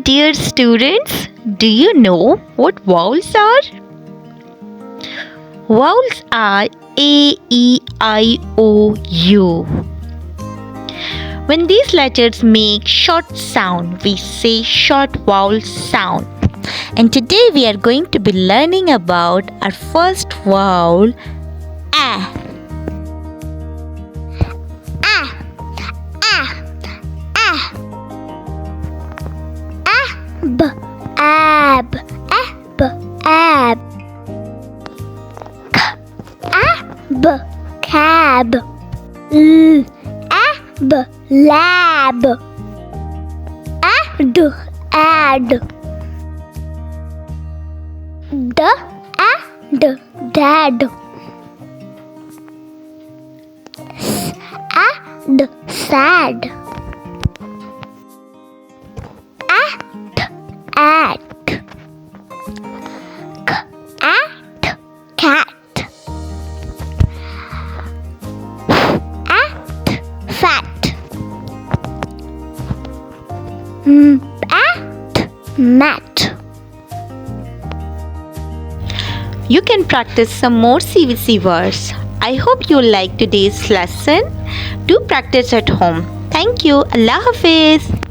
dear students, do you know what vowels are? Vowels are A, E, I, O, U. When these letters make short sound, we say short vowel sound. And today we are going to be learning about our first vowel, A. B, ab, ab, ab. Ab, cab. Ab, lab. Ad, ad. Ad, dad. Sad, sad. At, cat. At, fat. At, mat. You can practice some more CVC words. I hope you like today's lesson. Do practice at home. Thank you. Allah Hafiz.